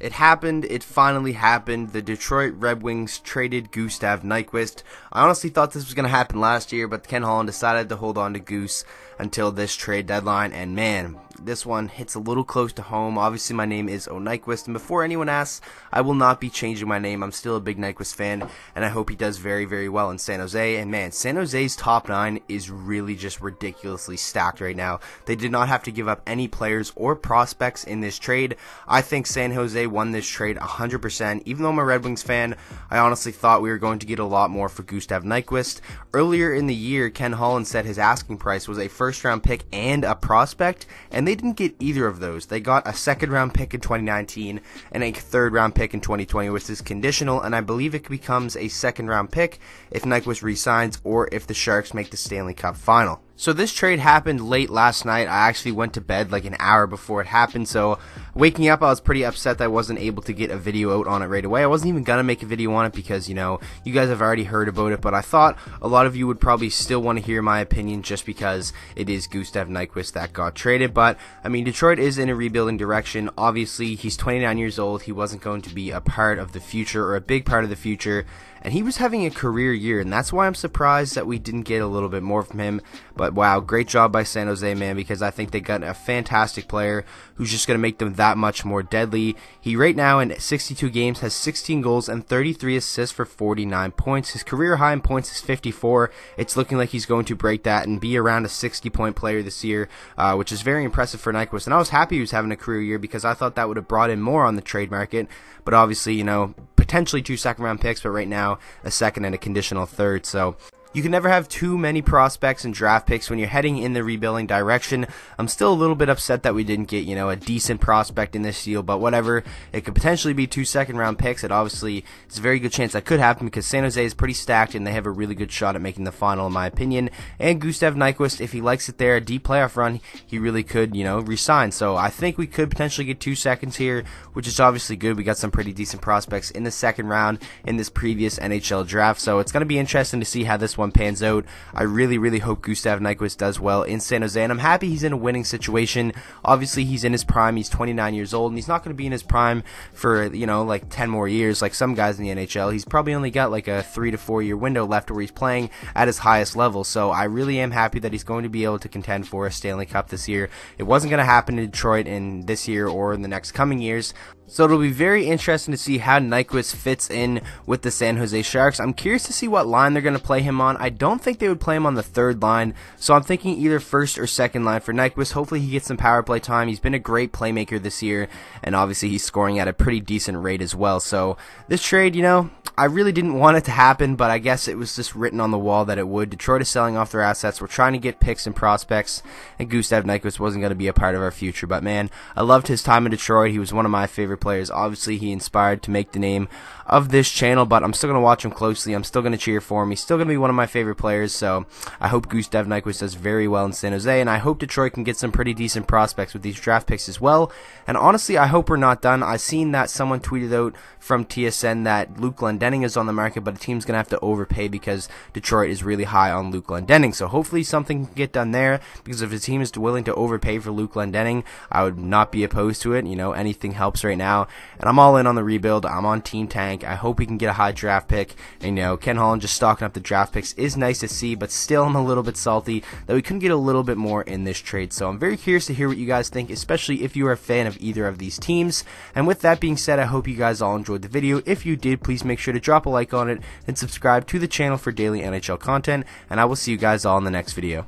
It happened. It finally happened. The Detroit Red Wings traded Gustav Nyquist. I honestly thought this was going to happen last year, but Ken Holland decided to hold on to Goose until this trade deadline, and man, this one hits a little close to home. Obviously, my name is Nyquist, and before anyone asks, I will not be changing my name. I'm still a big Nyquist fan, and I hope he does very, very well in San Jose. And man, San Jose's top 9 is really just ridiculously stacked right now. They did not have to give up any players or prospects in this trade. I think San Jose won this trade 100%. Even though I'm a Red Wings fan, I honestly thought we were going to get a lot more for Gustav Nyquist. Earlier in the year, Ken Holland said his asking price was a first-round pick and a prospect, and they didn't get either of those. They got a second-round pick in 2019 and a third-round pick in 2020, which is conditional, and I believe it becomes a second-round pick if Nyquist re-signs or if the Sharks make the Stanley Cup final. So this trade happened late last night. I actually went to bed like an hour before it happened, so waking up I was pretty upset that I wasn't able to get a video out on it right away. I wasn't even going to make a video on it because, you know, you guys have already heard about it, but I thought a lot of you would probably still want to hear my opinion just because it is Gustav Nyquist that got traded. But, I mean, Detroit is in a rebuilding direction. Obviously, he's 29 years old. He wasn't going to be a part of the future or a big part of the future, and he was having a career year, and that's why I'm surprised that we didn't get a little bit more from him. But wow, great job by San Jose, man, because I think they got a fantastic player who's just going to make them that much more deadly. He right now in 62 games has 16 goals and 33 assists for 49 points. His career high in points is 54. It's looking like he's going to break that and be around a 60-point player this year, which is very impressive for Nyquist. And I was happy he was having a career year because I thought that would have brought in more on the trade market. But obviously, you know, potentially 2 second-round picks, but right now a second and a conditional third. So you can never have too many prospects and draft picks when you're heading in the rebuilding direction. I'm still a little bit upset that we didn't get, you know, a decent prospect in this deal, but whatever. It could potentially be 2 second-round picks. It obviously is a very good chance that could happen because San Jose is pretty stacked and they have a really good shot at making the final, in my opinion. And Gustav Nyquist, if he likes it there, a deep playoff run, he really could, you know, resign. So I think we could potentially get 2 seconds here, which is obviously good. We got some pretty decent prospects in the second round in this previous NHL draft, so it's going to be interesting to see how this one pans out. I really hope Gustav Nyquist does well in San Jose, and I'm happy he's in a winning situation. Obviously, he's in his prime. He's 29 years old, and he's not going to be in his prime for, you know, like 10 more years like some guys in the NHL. He's probably only got like a 3 to 4 year window left where he's playing at his highest level, so I really am happy that he's going to be able to contend for a Stanley Cup this year. It wasn't going to happen in Detroit in this year or in the next coming years, so it'll be very interesting to see how Nyquist fits in with the San Jose Sharks. I'm curious to see what line they're going to play him on. I don't think they would play him on the third line, so I'm thinking either first or second line for Nyquist. Hopefully he gets some power play time. He's been a great playmaker this year, and obviously he's scoring at a pretty decent rate as well. So this trade, you know, I really didn't want it to happen, but I guess it was just written on the wall that it would. Detroit is selling off their assets. We're trying to get picks and prospects, and Gustav Nyquist wasn't going to be a part of our future. But man, I loved his time in Detroit. He was one of my favorite players. Obviously, he inspired to make the name of this channel, but I'm still going to watch him closely. I'm still going to cheer for him. He's still going to be one of my favorite players, so I hope Gustav Nyquist does very well in San Jose, and I hope Detroit can get some pretty decent prospects with these draft picks as well. And honestly, I hope we're not done. I've seen that someone tweeted out from TSN that Luke Glendening is on the market, but a team's going to have to overpay because Detroit is really high on Luke Glendening. So hopefully something can get done there, because if a team is willing to overpay for Luke Glendening, I would not be opposed to it. You know, anything helps right now. And I'm all in on the rebuild. I'm on Team Tank. I hope we can get a high draft pick. And, you know, Ken Holland just stocking up the draft picks is nice to see, but still I'm a little bit salty that we couldn't get a little bit more in this trade. So I'm very curious to hear what you guys think, especially if you are a fan of either of these teams. And with that being said, I hope you guys all enjoyed the video. If you did, please make sure to drop a like on it and subscribe to the channel for daily NHL content. And I will see you guys all in the next video.